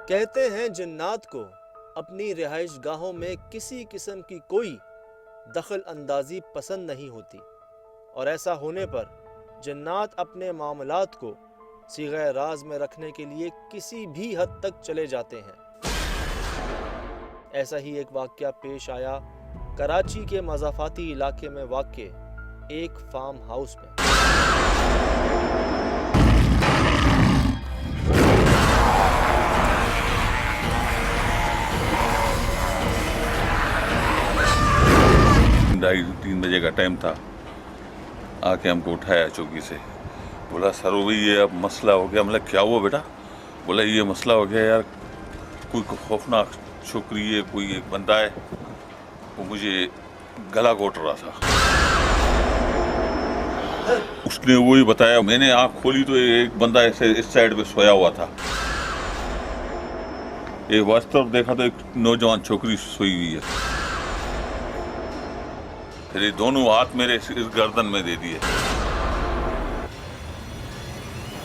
कहते हैं जिन्नात को अपनी रिहाइश गाहों में किसी किस्म की कोई दखल अंदाजी पसंद नहीं होती, और ऐसा होने पर जिन्नात अपने मामलात को सीग़े राज में रखने के लिए किसी भी हद तक चले जाते हैं। ऐसा ही एक वाक़या पेश आया कराची के मज़ाफ़ाती इलाके में वाक़े एक फार्म हाउस में। ढाई 3 बजे का टाइम था। आके हमको उठाया चौकी से, बोला सर भाई ये अब मसला हो गया। मतलब क्या हुआ बेटा? बोला ये मसला हो गया यार, कोई खौफनाक छोकरी है, कोई एक बंदा है, वो मुझे गला घोट रहा था। उसने वही बताया। मैंने आँख खोली तो एक बंदा ऐसे इस साइड पे सोया हुआ था। एक वास्तव देखा तो एक नौजवान छोकरी सोई हुई है। फिर ये दोनों हाथ मेरे इस गर्दन में दे दिए।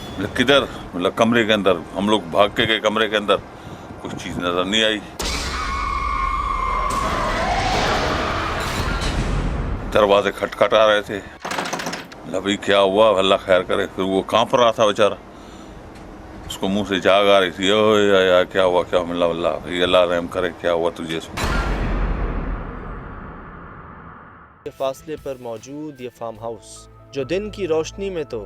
मतलब किधर? मतलब कमरे के अंदर। हम लोग भाग के गए कमरे के अंदर, कुछ चीज नजर नहीं आई। दरवाजे खटखटा रहे थे। मतलब भाई क्या हुआ, अल्लाह खैर करे। फिर वो कांप रहा था बेचारा, उसको मुंह से जाग आ रही थी, ओ या क्या हुआ, क्या मिला, अल्लाह रहम करे, क्या हुआ तुझे? फासले पर मौजूद ये फार्म हाउस, जो दिन की रोशनी में तो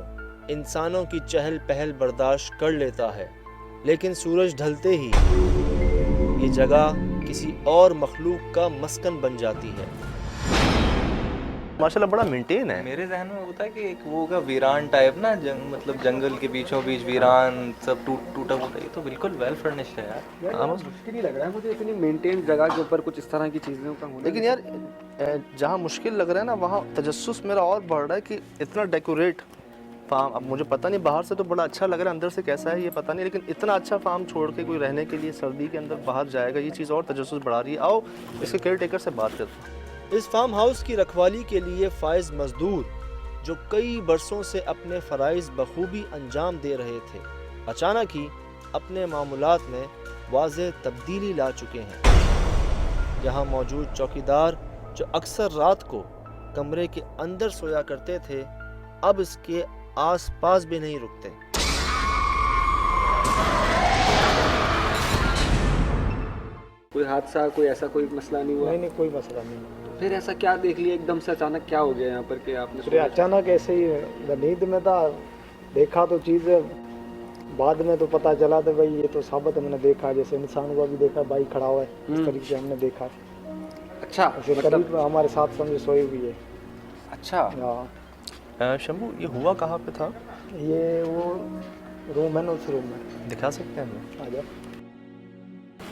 इंसानों की चहल पहल बर्दाश्त कर लेता है, लेकिन सूरज ढलते ही ये जगह किसी और मखलूक का मस्कन बन जाती है। माशाल्लाह बड़ा मेंटेन है। मेरे जहन में होता है कि एक वो होगा वीरान टाइप ना, मतलब जंगल के बीचों बीच वीरान, सब टूटा फूटा। ये तो बिल्कुल वेल फर्निश्ड है यार। हाँ, मुश्किल ही लग रहा है मुझे इतनी मेंटेन जगह के ऊपर कुछ इस तरह की चीज़ों का होना। लेकिन यार जहाँ मुश्किल लग रहा है ना, वहाँ तजस्सुस मेरा और बढ़ रहा है कि इतना डेकोरेट फार्म। अब मुझे पता नहीं, बाहर से तो बड़ा अच्छा लग रहा है, अंदर से कैसा है ये पता नहीं, लेकिन इतना अच्छा फार्म छोड़ के कोई रहने के लिए सर्दी के अंदर बाहर जाएगा, ये चीज़ और तजस्सुस बढ़ा रही है। आओ इसके केयर टेकर से बात करते हैं। इस फार्म हाउस की रखवाली के लिए फाइज मजदूर, जो कई बरसों से अपने फ़राइज़ बखूबी अंजाम दे रहे थे, अचानक ही अपने मामूलात में वाज़ेह तब्दीली ला चुके हैं। यहाँ मौजूद चौकीदार, जो अक्सर रात को कमरे के अंदर सोया करते थे, अब इसके आस-पास भी नहीं रुकते। कोई हादसा, कोई ऐसा कोई मसला नहीं हुआ? नहीं, कोई मसला नहीं। फिर ऐसा क्या देख लिया एकदम से, अचानक क्या हो गया यहाँ पर कि आपने? फिर अचानक ऐसे ही नींद में था, देखा तो चीज़, बाद में तो पता चला था भाई ये तो साबित मैंने देखा, जैसे इंसान को भी देखा, बाइक खड़ा हुआ है, इस तरीके से हमने देखा। अच्छा, फिर करीब हमारे साथ समझे सोई हुई है। अच्छा हाँ। शंभू, ये हुआ कहाँ पे था? ये वो रूम है ना, उस रूम में दिखा सकते हैं हमें? आ जाओ।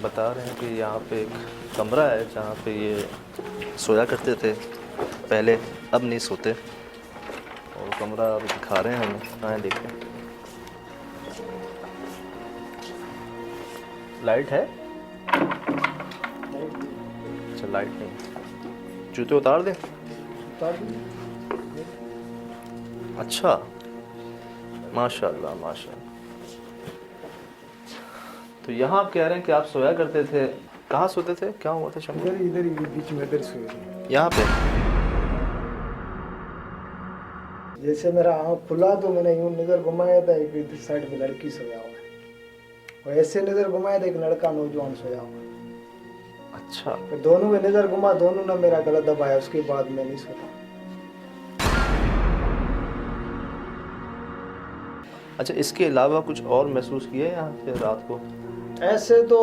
बता रहे हैं कि यहाँ पे एक कमरा है जहाँ पे ये सोया करते थे पहले, अब नहीं सोते, और कमरा अब दिखा रहे हैं हमें। आए देखें। लाइट है? अच्छा, लाइट नहीं। जूते उतार दें? अच्छा, माशाल्लाह माशाल्लाह। तो यहाँ आप कह रहे हैं कि आप सोया करते थे, कहाँ सोते थे, क्या हुआ था शंभू? इधर ही बीच में, इधर सोए थे। यहाँ पे जैसे मेरा आँख खुला तो मैंने यूँ नज़र घुमाया था, एक इधर साइड में लड़की सोया हुआ है, और ऐसे नज़र घुमाया था, एक लड़का नौजवान सोया हुआ है। अच्छा, फिर दोनों में नज़र घुमा, दोनों ने मेरा गला दबाया, उसके बाद मैं नहीं सोता। अच्छा, इसके अलावा कुछ और महसूस किए यहाँ पे रात को? ऐसे तो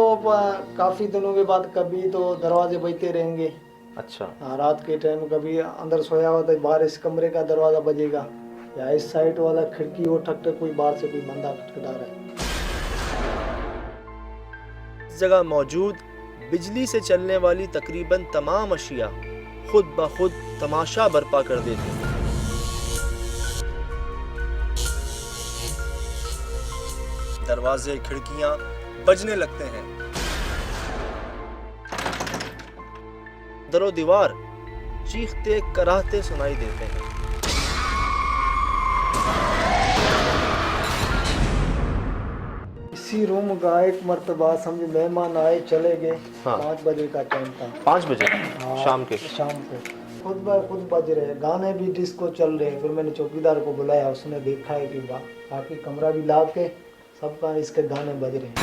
काफ़ी दिनों के बाद कभी तो दरवाजे बजते रहेंगे। अच्छा, हाँ, रात के टाइम कभी अंदर सोया हुआ तो बाहर इस कमरे का दरवाज़ा बजेगा, या इस साइड वाला खिड़की वो ठक ठक, कोई बाहर से कोई बंदा खटखटा रहा है। इस जगह मौजूद बिजली से चलने वाली तकरीबन तमाम अशिया खुद ब खुद तमाशा बर्पा कर देती हैं। दरवाजे, खिड़कियां बजने लगते हैं, दरो दीवार चीखते कराहते सुनाई देते हैं। इसी रूम का एक मर्तबा समझो मेहमान आए चले गए, हाँ। 5 बजे का टाइम था। 5 बजे हाँ, शाम के। शाम को खुद ब खुद बज रहे, गाने भी डिस्को चल रहे हैं। फिर मैंने चौकीदार को बुलाया, उसने देखा है कि बाकी कमरा भी ला के सबका इसके गाने बज रहे हैं।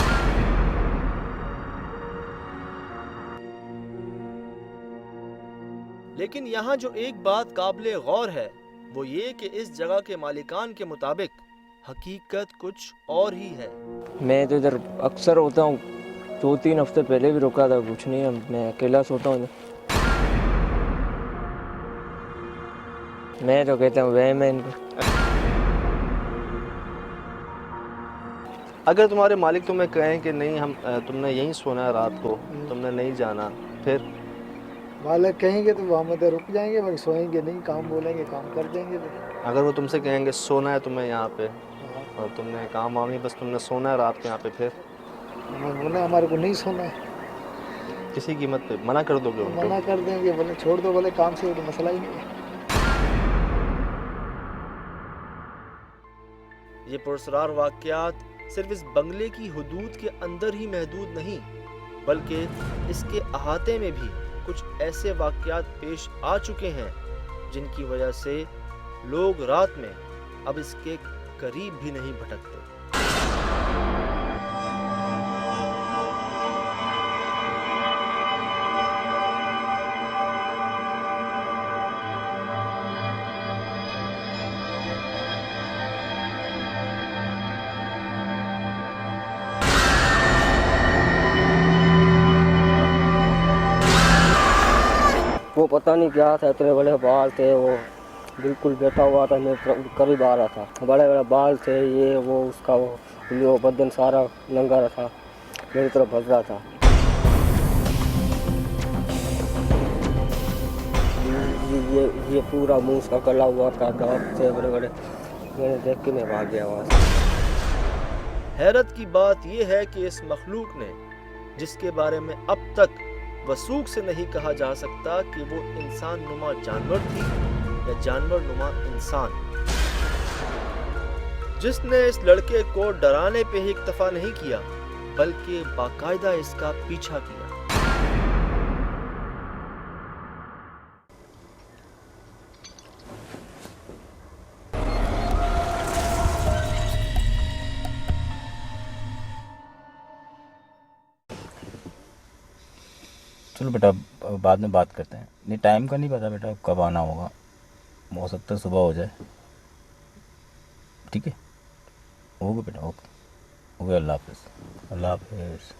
लेकिन यहाँ जो एक बात काबिले गौर है वो ये कि इस जगह के मालिकान के मुताबिक हकीकत कुछ और ही है। मैं तो इधर अक्सर होता हूँ, 2-3 हफ्ते पहले भी रुका था, कुछ नहीं है, मैं अकेला सोता हूँ। मैं तो कहता हूँ वहम है इनको। अगर तुम्हारे मालिक तुम्हें कहें कि नहीं हम तुमने यहीं सोना है रात को, तुमने नहीं जाना, फिर मालिक कहेंगे तो वहाँ में रुक जाएंगे, वही सोएंगे नहीं, काम बोलेंगे काम कर देंगे। फिर अगर वो तुमसे कहेंगे सोना है तुम्हें यहाँ पे और तुमने काम वाम नहीं, बस तुमने सोना है रात को यहाँ पे, फिर हमें बोला हमारे को नहीं सोना है, किसी कीमत पे मना कर दोगे उनको? मना कर देंगे, बोले छोड़ दो, बोले काम से तो मसला ही नहीं है। ये पुरस्कार वाक़यात सिर्फ इस बंगले की हुदूद के अंदर ही महदूद नहीं, बल्कि इसके अहाते में भी कुछ ऐसे वाक़यात पेश आ चुके हैं जिनकी वजह से लोग रात में अब इसके करीब भी नहीं भटकते। वो पता नहीं क्या था, इतने बड़े बाल थे, वो बिल्कुल बैठा हुआ था, मैं करीब आ रहा था, बड़े बड़े बाल थे, ये वो उसका वो बदन सारा नंगा था, मेरी तरफ भज रहा था। ये पूरा मुंह उसका गला हुआ था, दांत थे बड़े बड़े, मैंने देख के मैं भाग गया वहाँ से। हैरत की बात यह है कि इस मखलूक ने, जिसके बारे में अब तक वसूख से नहीं कहा जा सकता कि वो इंसान नुमा जानवर थी या जानवर नुमा इंसान, जिसने इस लड़के को डराने पे ही इक्तफा नहीं किया बल्कि बाकायदा इसका पीछा किया। चलो बेटा बाद में बात करते हैं। नहीं टाइम का नहीं पता बेटा कब आना होगा, हो सकता है सुबह हो जाए। ठीक है, ओके बेटा, ओके ओके, अल्लाह हाफिज़, अल्लाह हाफिज़।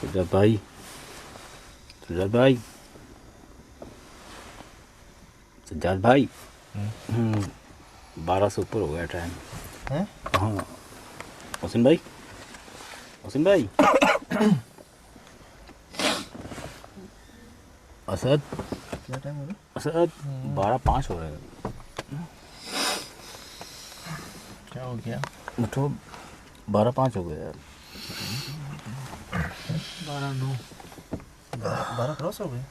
सुजात भाई, सुजात भाई, सुजात भाई, 12 से ऊपर हो गया टाइम है। हाँ हुसैन भाई, हुसैन भाई, असद क्या टाइम हो गया? असद 12:05 हो गए। क्या हो गया? उठो, 12:05 हो गया यार। 12 क्रॉस हो गए,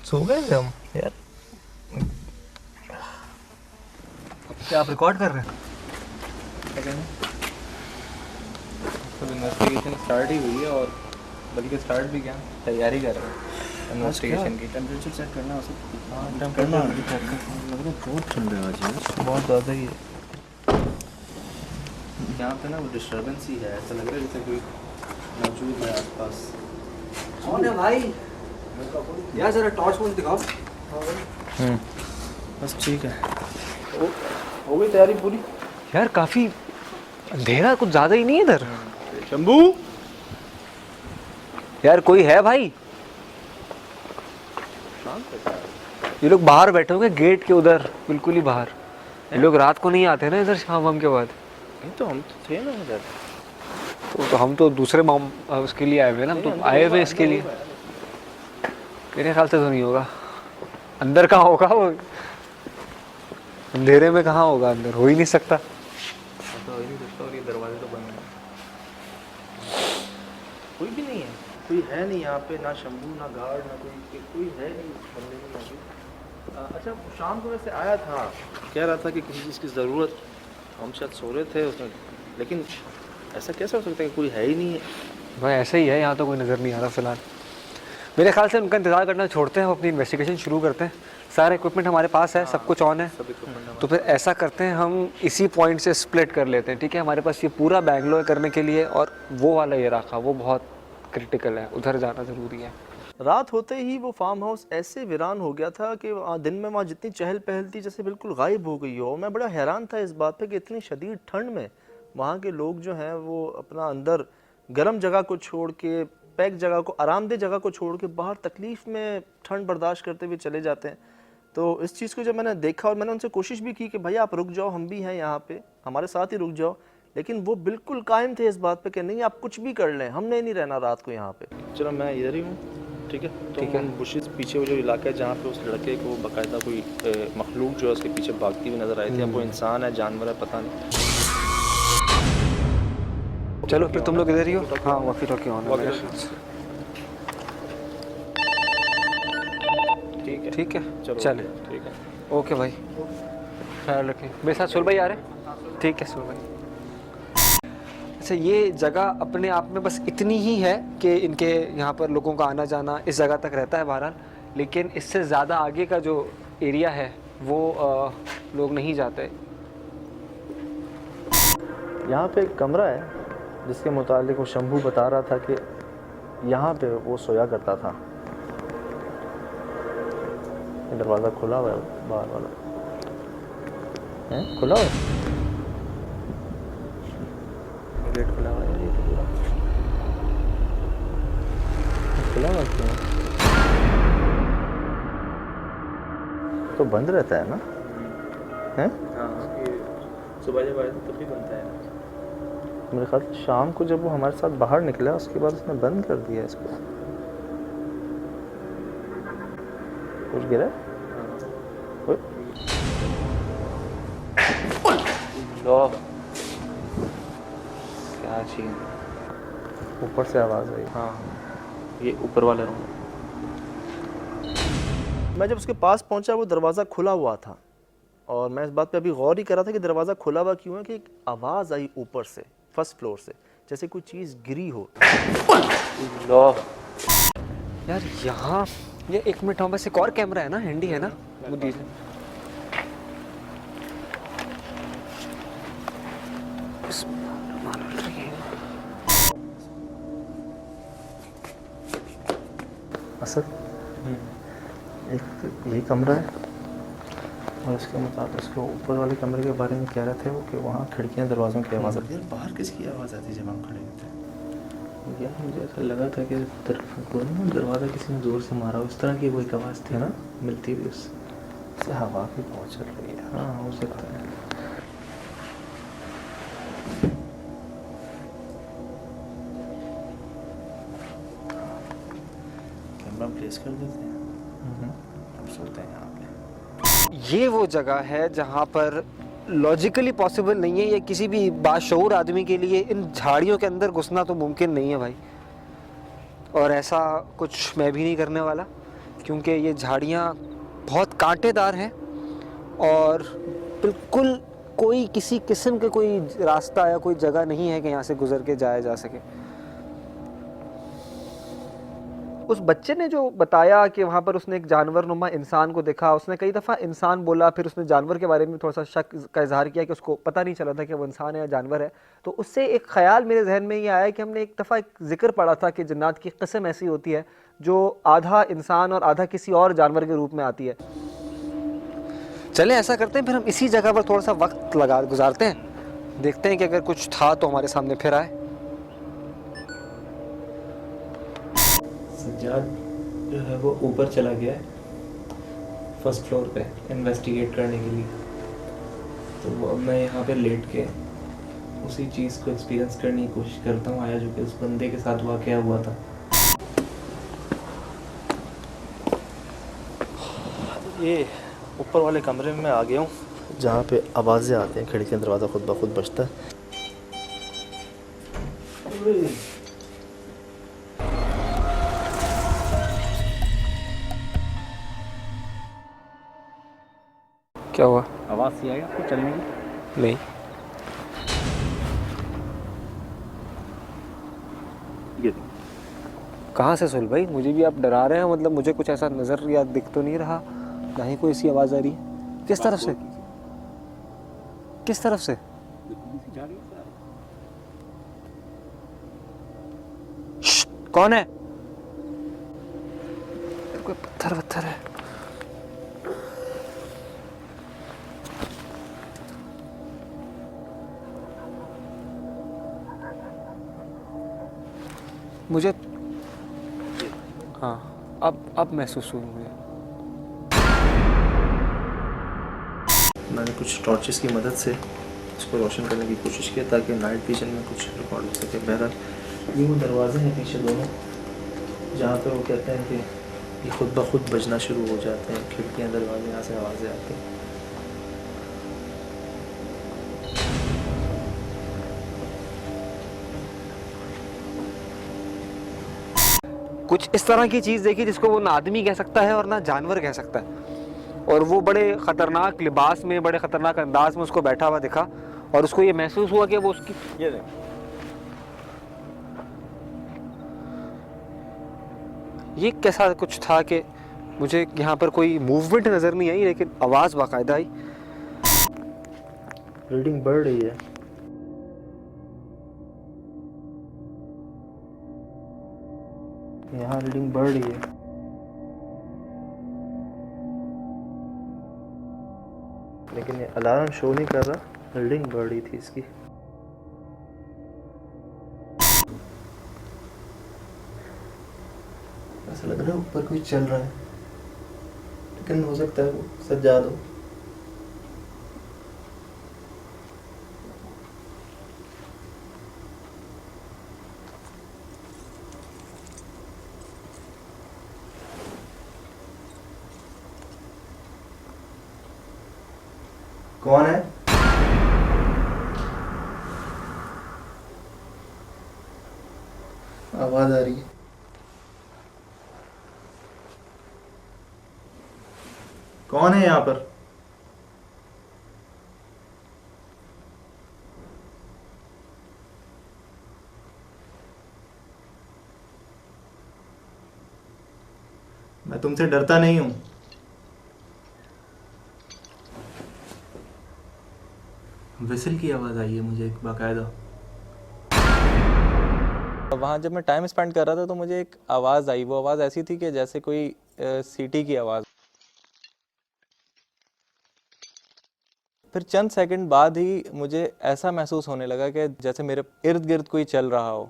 सो गए थे हम यार। क्या आप रिकॉर्ड कर रहे हैं? तो इन्वेस्टिगेशन स्टार्ट ही हुई है, और बल्कि स्टार्ट भी क्या, तैयारी कर रहे हैं इन्वेस्टिगेशन की। टेम्परेचर चेक करना है, बहुत ठंड है आज यार, बहुत ज़्यादा ही। यहाँ पे ना वो डिस्टर्बेंस ही है, ऐसा लग रहा है जैसे कोई मौजूद है आसपास। कौन है भाई? यार जरा टॉर्च मुझे दिखाओ। बस ठीक है, हो गई तैयारी पूरी? यार काफी अंधेरा, कुछ ज्यादा ही नहीं है इधर। शंभू, यार कोई है भाई? ये लोग बाहर बैठे होंगे गेट के उधर, बिल्कुल ही बाहर। ये लोग रात को नहीं आते ना इधर शाम वाम के बाद। नहीं तो हम तो थे ना इधर। तो हम तो दूसरे उसके लिए आए हुए ना, हम तो आए हुए इसके लिए। मेरे ख्याल से तो नहीं होगा, अंदर कहाँ होगा वो, अंधेरे में कहाँ होगा, अंदर हो ही नहीं सकता। तो ही नहीं सकता, और ये दरवाजे तो बंद हैं। कोई भी नहीं है, कोई है नहीं यहाँ पे, ना शंभू ना गार्ड ना कोई है नहीं इस बंगले में मौजूद। अच्छा शाम को वैसे आया था, कह रहा था कि किसी चीज़ की ज़रूरत, हम शायद सो रहे थे उसमें, लेकिन ऐसा कैसे हो सकता है कि कोई है ही नहीं है? भाई ऐसा ही है, यहाँ तो कोई नज़र नहीं आ रहा फ़िलहाल। मेरे ख्याल से उनका इंतज़ार करना छोड़ते हैं, हम अपनी इन्वेस्टिगेशन शुरू करते हैं। सारा इक्विपमेंट हमारे पास है, सब कुछ ऑन है, तो फिर ऐसा करते हैं हम इसी पॉइंट से स्प्लिट कर लेते हैं, ठीक है? हमारे पास ये पूरा बैंगलोर करने के लिए, और वो वाला इलाका वो बहुत क्रिटिकल है, उधर जाना ज़रूरी है। रात होते ही वो फार्म हाउस ऐसे वीरान हो गया था कि दिन में वहाँ जितनी चहल पहल थी जैसे बिल्कुल गायब हो गई हो। मैं बड़ा हैरान था इस बात पे कि इतनी शदीद ठंड में वहाँ के लोग जो हैं वो अपना अंदर गर्म जगह को छोड़ के, पैक जगह को, आरामदेह जगह को छोड़ के बाहर तकलीफ़ में ठंड बर्दाश्त करते हुए चले जाते हैं। तो इस चीज़ को जब मैंने देखा और मैंने उनसे कोशिश भी की कि भैया आप रुक जाओ, हम भी हैं यहाँ पे, हमारे साथ ही रुक जाओ, लेकिन वो बिल्कुल कायम थे इस बात पे कि नहीं आप कुछ भी कर लें, हमने नहीं रहना रात को यहाँ पे। चलो मैं इधर ही हूँ, ठीक है? तो हम बुशेस पीछे वो जो इलाका है जहाँ पे उस लड़के को बाकायदा कोई मखलूक जो है उसके पीछे भागती हुई नज़र आई थी। अब वो इंसान है, जानवर है, पता नहीं। चलो फिर तुम लोग इधर ही हो। हाँ वॉकी टॉकी ऑन है मेरे ख्याल से। ठीक है चले, ठीक है, ओके भाई, ख्याल रखें। मेरे साथ सुल भाई आ रहे हैं? ठीक है सुल भाई। अच्छा ये जगह अपने आप में बस इतनी ही है कि इनके यहाँ पर लोगों का आना जाना इस जगह तक रहता है बहरहाल, लेकिन इससे ज़्यादा आगे का जो एरिया है वो लोग नहीं जाते। यहाँ पे एक कमरा है जिसके मुतालिक वो शंभू बता रहा था कि यहाँ पे वो सोया करता था। दरवाज़ा खुला हुआ है बाहर वाला, है खुला हुआ है, गेट खुला हुआ है, ये तो पूरा खुला हुआ क्यों? तो बंद रहता है ना, हैं? हाँ, सुबह जब आए तभी बनता है। मेरे ख्याल से शाम को जब वो हमारे साथ बाहर निकला उसके बाद उसने बंद कर दिया इसको। कुछ गिरा? लो क्या चीज़, ऊपर से आवाज़ आई। हाँ ये ऊपर वाले रूम। मैं जब उसके पास पहुंचा वो दरवाज़ा खुला हुआ था और मैं इस बात पे अभी गौर ही कर रहा था कि दरवाज़ा खुला हुआ क्यों है कि एक आवाज़ आई ऊपर से, फर्स्ट फ्लोर से, जैसे कोई चीज़ गिरी हो। लो यार यहाँ ये एक मिनट, हमारे पास एक और कैमरा है ना, हैंडी है ना, वो दीजिए। असद एक तो यही कमरा है और उसके मुताबिक उसके ऊपर वाले कमरे के बारे में कह रहे थे वो कि वहाँ खिड़कियाँ दरवाज़ों की आवाज़ आती है। बाहर किसकी आवाज़ आती है जब हम खड़े होते हैं? यार मुझे ऐसा लगा था कि दरवाज़ा किसी ने ज़ोर से मारा हो, इस तरह की कोई आवाज़ थी ना, मिलती भी उससे हवा भी बहुत चल रही है। हाँ हो सकता है। कैमरा प्लेस कर देते हैं, अब सोते हैं यहाँ पे। ये वो जगह है जहाँ पर लॉजिकली पॉसिबल नहीं है, या किसी भी बाशऊर आदमी के लिए इन झाड़ियों के अंदर घुसना तो मुमकिन नहीं है भाई, और ऐसा कुछ मैं भी नहीं करने वाला, क्योंकि ये झाड़ियाँ बहुत कांटेदार हैं और बिल्कुल कोई किसी किस्म के कोई रास्ता या कोई जगह नहीं है कि यहाँ से गुजर के जाया जा सके। उस बच्चे ने जो बताया कि वहाँ पर उसने एक जानवर नुमा इंसान को देखा, उसने कई दफ़ा इंसान बोला, फिर उसने जानवर के बारे में थोड़ा सा शक का इजहार किया कि उसको पता नहीं चला था कि वो इंसान है या जानवर है। तो उससे एक ख्याल मेरे जहन में ये आया कि हमने एक दफ़ा एक जिक्र पढ़ा था कि जन्नात की किस्म ऐसी होती है जो आधा इंसान और आधा किसी और जानवर के रूप में आती है। चले ऐसा करते हैं, फिर हम इसी जगह पर थोड़ा सा वक्त गुजारते हैं, देखते हैं कि अगर कुछ था तो हमारे सामने फिर आए। सज्जाद जो है वो ऊपर चला गया है फर्स्ट फ्लोर पे इन्वेस्टिगेट करने के लिए, तो वो अब मैं यहाँ पे लेट के उसी चीज़ को एक्सपीरियंस करने की कोशिश करता हूँ आया जो कि उस बंदे के साथ वाक़या हुआ था। ये ऊपर वाले कमरे में मैं आ गया हूँ जहाँ पे आवाज़ें आती हैं, खिड़की दरवाज़ा खुद ब खुद बजता है। क्या हुआ? आवाज़ सी आई आपको चलने की? नहीं। ये कहाँ से सुल भाई? मुझे भी आप डरा रहे हैं, मतलब मुझे कुछ ऐसा नज़र या दिख तो नहीं रहा, ना ही कोई ऐसी आवाज़ आ रही है। किस तरफ से? किस तरफ से? श्श्श, कौन है? कोई पत्थर वत्थर है। मुझे हाँ, अब महसूस हुआ मुझे। मैंने कुछ टॉर्चेस की मदद से इसको रोशन करने की कोशिश की ताकि नाइट विजन में कुछ रिकॉर्ड हो सके। बहरहाल ये वो दरवाजे हैं पीछे दोनों, जहाँ पे वो कहते हैं कि ये खुद ब खुद बजना शुरू हो जाते हैं, खिड़कियाँ दरवाजे यहाँ से आवाज़ें आती हैं। कुछ इस तरह की चीज़ देखी जिसको वो ना आदमी कह सकता है और ना जानवर कह सकता है, और वो बड़े ख़तरनाक लिबास में, बड़े ख़तरनाक अंदाज में उसको बैठा हुआ दिखा, और उसको ये महसूस हुआ कि वो उसकी ये कैसा कुछ था कि मुझे यहाँ पर कोई मूवमेंट नज़र नहीं आई, लेकिन आवाज़ बाकायदा आई। रीडिंग बढ़ रही है। यहाँ रीडिंग बढ़ रही है। लेकिन ये अलार्म शो नहीं कर रहा, रीडिंग बढ़ रही थी इसकी। ऐसा लग रहा है ऊपर कोई चल रहा है, लेकिन हो सकता है वो सज्जाद हो। कौन है? आवाज आ रही है। कौन है यहाँ पर? मैं तुमसे डरता नहीं हूं। विसल की आवाज़ आई है मुझे एक बाकायदा। वहाँ जब मैं टाइम स्पेंड कर रहा था तो मुझे एक आवाज़ आई। वो आवाज़ ऐसी थी कि जैसे कोई सीटी की आवाज़। फिर चंद सेकंड बाद ही मुझे ऐसा महसूस होने लगा कि जैसे मेरे इर्द गिर्द कोई चल रहा हो।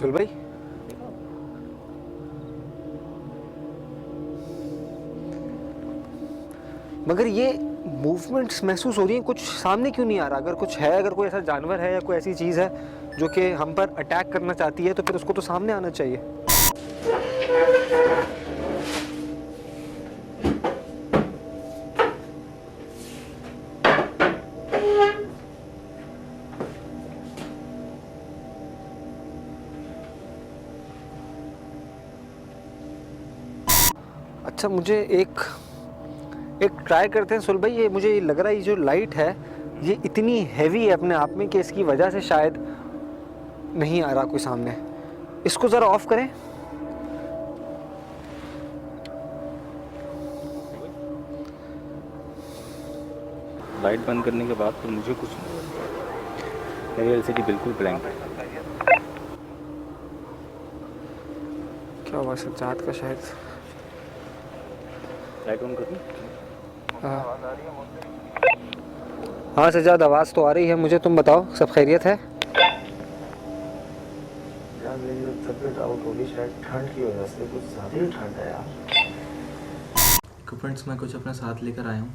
सुल भाई, मगर ये मूवमेंट्स महसूस हो रही हैं, कुछ सामने क्यों नहीं आ रहा? अगर कुछ है, अगर कोई ऐसा जानवर है या कोई ऐसी चीज़ है जो कि हम पर अटैक करना चाहती है, तो फिर उसको तो सामने आना चाहिए। अच्छा, मुझे एक ट्राई करते हैं सुल भाई। ये मुझे ये लग रहा है ये जो लाइट है ये इतनी हैवी है अपने आप में कि इसकी वजह से शायद नहीं आ रहा कोई सामने। इसको ज़रा ऑफ करें। लाइट बंद करने के बाद तो मुझे कुछ नहीं हुआ। मेरी एलसीडी बिल्कुल ब्लैंक है। क्या हुआ? सज्जाद का शायद। लाइट ऑन कर दूं? हाँ सज्जाद, आवाज़ तो आ रही है मुझे। तुम बताओ, सब खैरियत है? यार मेरी तो तबीयत आउट होगी शायद ठंड की वजह से, कुछ ज़्यादा ही ठंड है यार। इक्विपमेंट्स मैं कुछ अपने साथ लेकर आया हूँ,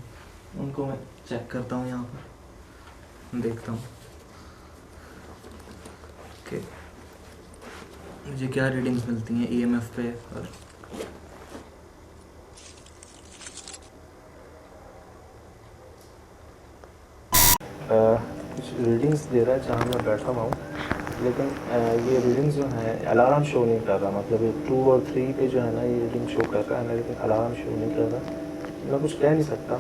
उनको मैं चेक करता हूँ यहाँ पर, देखता हूँ कि मुझे क्या रीडिंग्स मिलती हैं ईएमएफ पे। और कुछ रीडिंग्स दे रहा है जहाँ मैं बैठा हुआ हूँ। लेकिन ये रीडिंग जो है अलार्म शो नहीं कर रहा, मतलब ये 2 और 3 पे जो है ना ये रीडिंग शो कर रहा है, लेकिन अलार्म शो नहीं कर रहा। मैं कुछ कह नहीं सकता,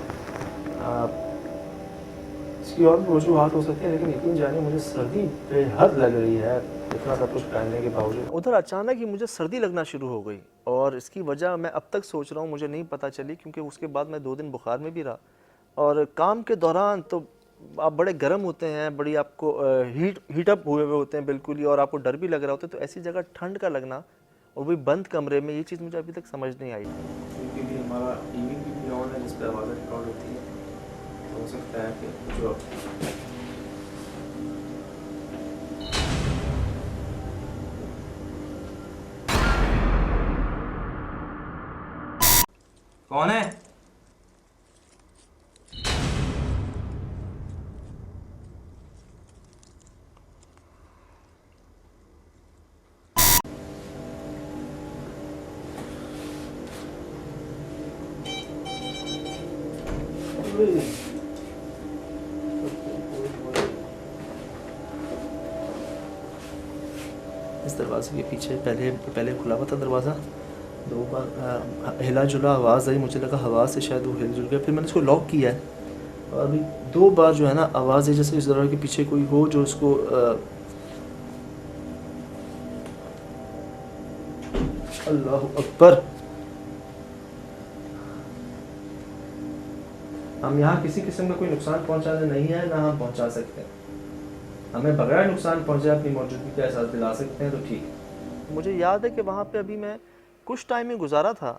इसकी और भी वजूहत हो सकती है, लेकिन यकीन जानिए मुझे सर्दी बेहद लग रही है इतना सब कुछ पहनने के बावजूद। उधर अचानक ही मुझे सर्दी लगना शुरू हो गई और इसकी वजह मैं अब तक सोच रहा हूँ, मुझे नहीं पता चली, क्योंकि उसके बाद मैं 2 दिन बुखार में भी रहा और काम के दौरान तो आप बड़े गर्म होते हैं, बड़ी आपको हीटअप हुए हुए होते हैं बिल्कुल ही, और आपको डर भी लग रहा होता है, तो ऐसी जगह ठंड का लगना और वही बंद कमरे में, ये चीज़ मुझे अभी तक समझ नहीं आई। क्योंकि भी हमारा टीवी भी ऑन है जिस पर आवाज़ रिकॉर्ड होती है, तो हो सकता है कि जो कौन है? इस दरवाजे के पीछे पहले खुला हुआ था दरवाज़ा, 2 बार हिला जुला आवाज़ आई, मुझे लगा हवा से शायद वो हिल जुल गया, फिर मैंने इसको लॉक किया है और अभी 2 बार जो है ना आवाज़ है जैसे इस दरवाजे के पीछे कोई हो जो इसको अल्लाह अकबर। हम यहाँ किसी किस्म का कोई नुकसान पहुँचाने नहीं है, ना हम पहुँचा सकते हैं। हमें बगैर नुकसान पहुँचे अपनी मौजूदगी का एहसास दिला सकते हैं तो ठीक। मुझे याद है कि वहाँ पे अभी मैं कुछ टाइम में गुजारा था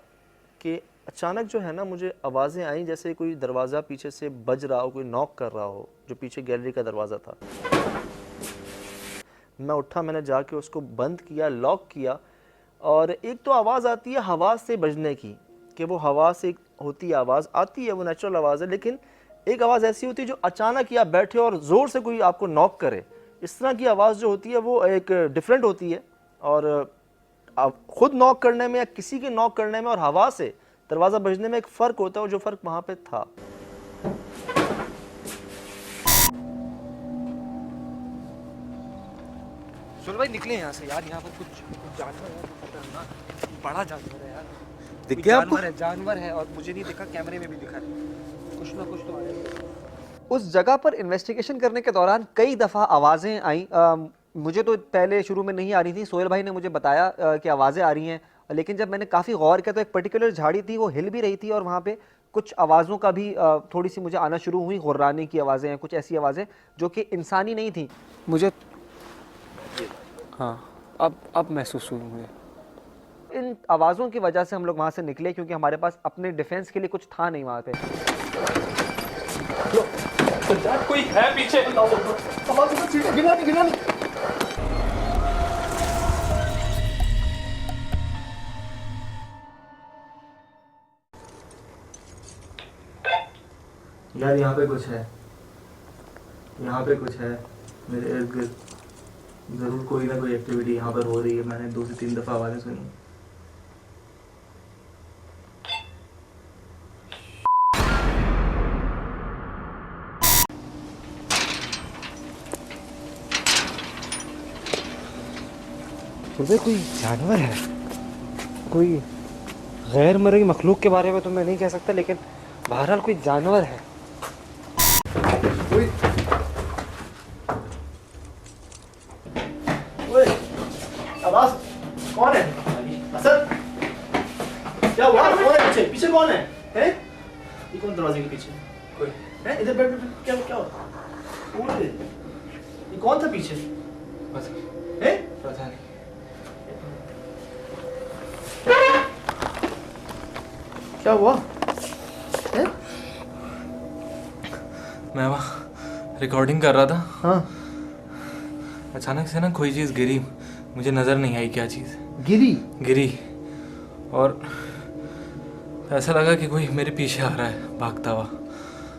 कि अचानक जो है ना मुझे आवाज़ें आई जैसे कोई दरवाज़ा पीछे से बज रहा हो, कोई नॉक कर रहा हो, जो पीछे गैलरी का दरवाज़ा था। मैं उठा, मैंने जाके उसको बंद किया, लॉक किया, और एक तो आवाज़ आती है हवा से बजने की, कि वो हवा से होती है आवाज़ आती है, वो नेचुरल आवाज़ है, लेकिन एक आवाज़ ऐसी होती है जो अचानक ही आप बैठे और ज़ोर से कोई आपको नॉक करे, इस तरह की आवाज़ जो होती है वो एक डिफरेंट होती है। और आप खुद नॉक करने में या किसी के नॉक करने में और हवा से दरवाज़ा बजने में एक फ़र्क होता है, और जो फ़र्क वहाँ पे था। सुन भाई निकले यहाँ से यार, यहाँ पर कुछ जानवर है, खतरनाक बड़ा जानवर है यार। दिख गया आपको? जानवर है और मुझे नहीं दिखा, कैमरे में भी दिखा है, कुछ ना कुछ तो आया। उस जगह पर इन्वेस्टिगेशन करने के दौरान कई दफ़ा आवाज़ें आई, मुझे तो पहले शुरू में नहीं आ रही थी, सोहेल भाई ने मुझे बताया कि आवाज़ें आ रही हैं, लेकिन जब मैंने काफ़ी गौर किया तो एक पर्टिकुलर झाड़ी थी, वो हिल भी रही थी और वहाँ पे कुछ आवाज़ों का भी थोड़ी सी मुझे आना शुरू हुई, गुर्राने की आवाज़ें हैं, कुछ ऐसी आवाज़ें जो कि इंसानी नहीं थी मुझे। हाँ अब महसूस हुई मुझे। इन आवाज़ों की वजह से हम लोग वहाँ से निकले, क्योंकि हमारे पास अपने डिफेंस के लिए कुछ था नहीं वहाँ पे। कोई है पीछे? यार यहाँ पे कुछ है, यहाँ पे कुछ है, मेरे इर्द गिर्द ज़रूर कोई ना कोई एक्टिविटी यहाँ पर हो रही है। मैंने 2 से 3 दफ़ा आवाज़ें सुनी। सुबह कोई जानवर है, कोई गैर मरई मखलूक के बारे में तो मैं नहीं कह सकता, लेकिन बहरहाल कोई जानवर है। आवाज़ कौन है? असद, क्या हुआ? कौन है पीछे? पीछे कौन है? हैं? ये कौन दरवाजे के पीछे? कोई है? इधर बैठ बैठ, क्या हुआ? ये कौन था पीछे? हैं? पता नहीं। क्या हुआ? हैं? मैं वहाँ रिकॉर्डिंग कर रहा था, हाँ। अचानक से ना कोई चीज़ गिरी, मुझे नज़र नहीं आई क्या चीज़ गिरी? और ऐसा लगा कि कोई मेरे पीछे आ रहा है भागता हुआ।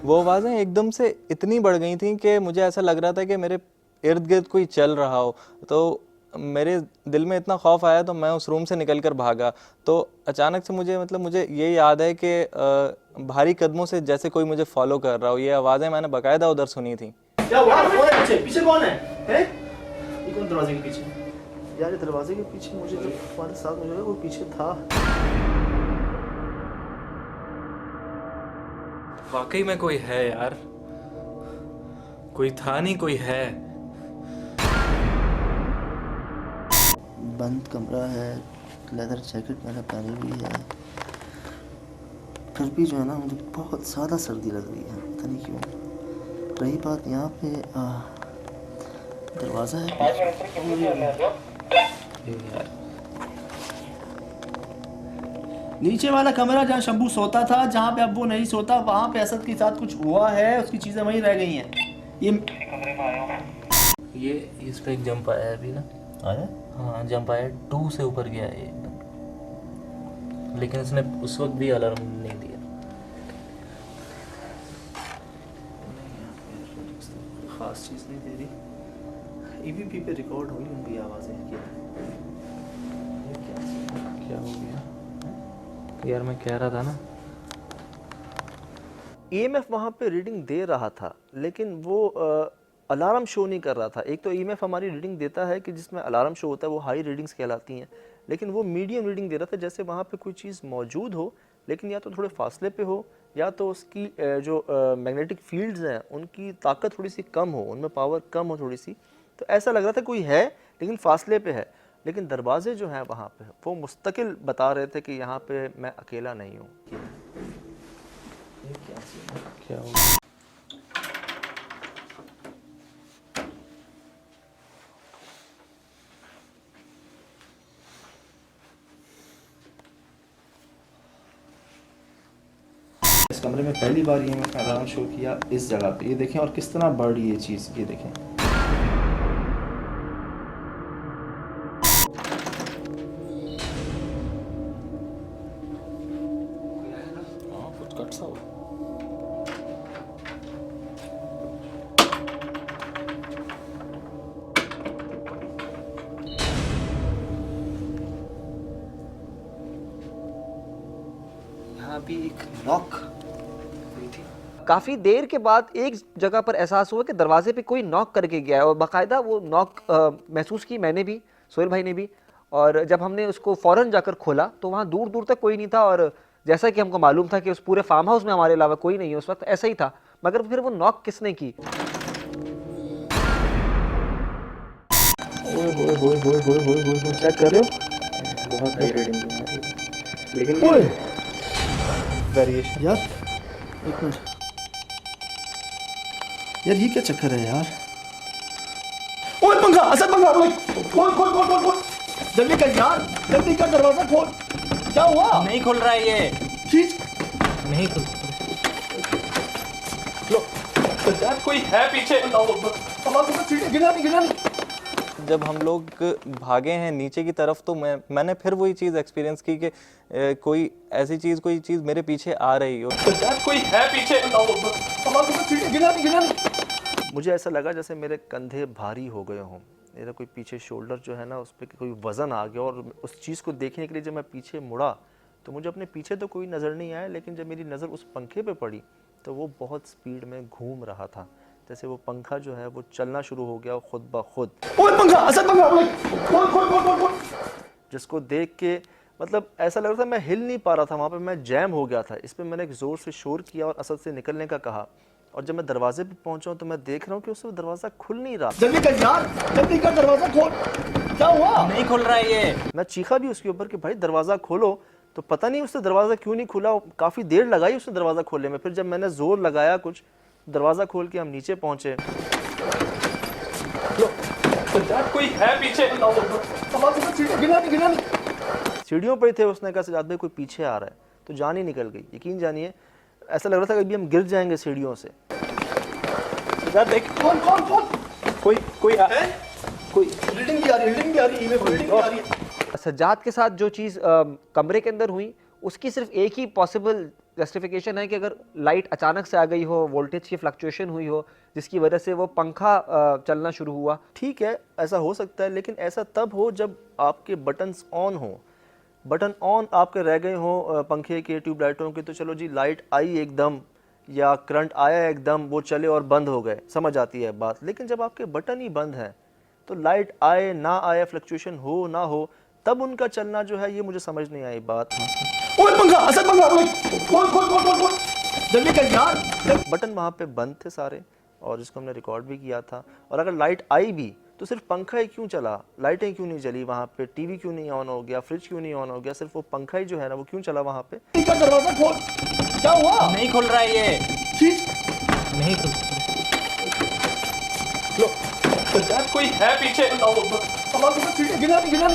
वो आवाज़ें एकदम से इतनी बढ़ गई थी कि मुझे ऐसा लग रहा था कि मेरे इर्द गिर्द कोई चल रहा हो, तो मेरे दिल में इतना खौफ आया तो मैं उस रूम से निकल कर भागा। तो अचानक से मुझे ये याद है कि भारी कदमों से जैसे कोई मुझे फॉलो कर रहा हो। ये आवाज़ें मैंने बाकायदा उधर सुनी थी। क्या हुआ? कौन है पीछे? पीछे कौन है? हैं? ये कौन दरवाजे के पीछे? यार ये दरवाजे के पीछे मुझे जब तुम्हारे साथ मुझे लगा वो पीछे था। वाकई में कोई है यार, कोई था नहीं, कोई है। बंद कमरा है, लेदर जैकेट मैंने पहनी हुई है, फिर भी जो है ना मुझे बहुत ज़्यादा सर्दी लग रही है, पता नहीं क्यों। रही बात यहाँ पे दरवाज़ा है, नीचे वाला कमरा जहाँ शंभू सोता था, जहाँ पे अब वो नहीं सोता, वहाँ पे असद के साथ कुछ हुआ है, उसकी चीज़ें वहीं रह गई हैं। ये इस पे एक जंप आया है अभी ना। आया? हाँ जंप आया, 2 से ऊपर गया है एकदम, लेकिन उसने उस वक्त भी अलार्म नहीं दिया। ख़ास चीज़ नहीं दे रही। EVP पे रिकॉर्ड हुई होंगी आवाज़ें। क्या हो गया यार, मैं कह रहा था ना EMF वहाँ पे रीडिंग दे रहा था, लेकिन वो अलार्म शो नहीं कर रहा था। एक तो EMF हमारी रीडिंग देता है कि जिसमें अलार्म शो होता है, वो हाई रीडिंग्स कहलाती हैं, लेकिन वो मीडियम रीडिंग दे रहा था, जैसे वहाँ पे कोई चीज़ मौजूद हो, लेकिन या तो थोड़े फासले पे हो, या तो उसकी जो मैग्नेटिक फील्ड्स हैं उनकी ताकत थोड़ी सी कम हो, उनमें पावर कम हो थोड़ी सी। तो ऐसा लग रहा था कोई है लेकिन फासले पे है। लेकिन दरवाजे जो हैं वहाँ पे वो मुस्तकिल बता रहे थे कि यहाँ पे मैं अकेला नहीं हूँ। क्या हो गया? इस कमरे में पहली बार ये मैंने अलार्म शो किया इस जगह पे। ये देखें, और किस तरह बढ़ रही है चीज़, ये देखें। यहाँ भी एक नॉक हुई थी। काफ़ी देर के बाद एक जगह पर एहसास हुआ कि दरवाजे पे कोई नॉक करके गया है, और बाकायदा वो नॉक महसूस की मैंने भी, सोहेल भाई ने भी। और जब हमने उसको फ़ौरन जाकर खोला तो वहाँ दूर दूर तक कोई नहीं था, और जैसा कि हमको मालूम था कि उस पूरे फार्म हाउस में हमारे अलावा कोई नहीं है उस वक्त, ऐसा ही था। मगर फिर वो नॉक किसने की? चेक कर रहे हो? बहुत हाई रीडिंग है लेकिन वेरिएशन। यार एक मिनट यार, ये क्या चक्कर है यार? ओए पंखा, असद पंखा, खोल खोल खोल खोल खोल, जल्दी कर यार, जल्दी कर, दरवाजा खोल। क्या हुआ? नहीं खुल रहा है ये, खींच। नहीं खुल। यार कोई है पीछे। गिना नहीं। जब हम लोग भागे हैं नीचे की तरफ तो मैंने फिर वही चीज़ एक्सपीरियंस की कि कोई ऐसी चीज़, कोई चीज़ मेरे पीछे आ रही हो। यार कोई है पीछे। गिना नहीं। मुझे ऐसा लगा जैसे मेरे कंधे भारी हो गए हों, मेरा कोई पीछे शोल्डर जो है ना उस पर कोई वज़न आ गया, और उस चीज़ को देखने के लिए जब मैं पीछे मुड़ा तो मुझे अपने पीछे तो कोई नज़र नहीं आया, लेकिन जब मेरी नज़र उस पंखे पे पड़ी तो वो बहुत स्पीड में घूम रहा था, जैसे वो पंखा जो है वो चलना शुरू हो गया खुद ब खुद। ओए पंखा, असद पंखा, खोल। जिसको देख के मतलब ऐसा लग रहा था मैं हिल नहीं पा रहा था, वहाँ पे मैं जैम हो गया था। इस पर मैंने एक ज़ोर से शोर किया और असद से निकलने का कहा, और जब मैं दरवाजे पे पहुंचा तो मैं देख रहा हूँ कि उससे दरवाज़ा खुल नहीं रहा। जल्दी कर यार, जल्दी कर, दरवाजा खोल। क्या हुआ? नहीं खुल रहा है ये। मैं चीखा भी उसके ऊपर कि भाई दरवाज़ा खोलो, तो पता नहीं उससे दरवाज़ा क्यों नहीं खुला। काफ़ी देर लगाई उसने दरवाज़ा खोलने में। फिर जब मैंने ज़ोर लगाया कुछ, दरवाज़ा खोल के हम नीचे पहुँचे। यार कोई है पीछे। गिना नहीं। सीढ़ियों पर थे, उसने कहा सजाद भाई कोई पीछे आ रहा है, तो जान ही निकल गई। यकीन जानिए ऐसा लग रहा था कि अभी हम गिर जाएंगे सीढ़ियों से। सजाद देख, कौन कोई रीडिंग भी आ रही है। सज्जाद के साथ जो चीज़ कमरे के अंदर हुई, उसकी सिर्फ एक ही पॉसिबल जस्टिफिकेशन है कि अगर लाइट अचानक से आ गई हो, वोल्टेज की फ्लक्चुएशन हुई हो, जिसकी वजह से वो पंखा चलना शुरू हुआ। ठीक है, ऐसा हो सकता है, लेकिन ऐसा तब हो जब आपके बटन्स ऑन हो। बटन ऑन आपके रह गए हों पंखे के, ट्यूबलाइटों के, तो चलो जी लाइट आई एकदम या करंट आया एकदम, वो चले और बंद हो गए, समझ आती है बात। लेकिन जब आपके बटन ही बंद हैं तो लाइट आए ना आए, फ्लक्चुएशन हो ना हो, तब उनका चलना जो है ये मुझे समझ नहीं आई बात। जल्दी कर यार। बटन वहाँ पे बंद थे सारे, और जिसको हमने रिकॉर्ड भी किया था। और अगर लाइट आई भी तो सिर्फ पंखा ही क्यों चला, लाइटें क्यों नहीं जली वहाँ पे, टीवी क्यों नहीं ऑन हो गया, फ्रिज क्यों नहीं ऑन हो गया, सिर्फ वो पंखा ही जो है ना वो क्यों चला वहाँ पे। दरवाजा खोल, क्या हुआ? नहीं खुल रहा है ये, नहीं खुल लो, कोई है पीछे? गिना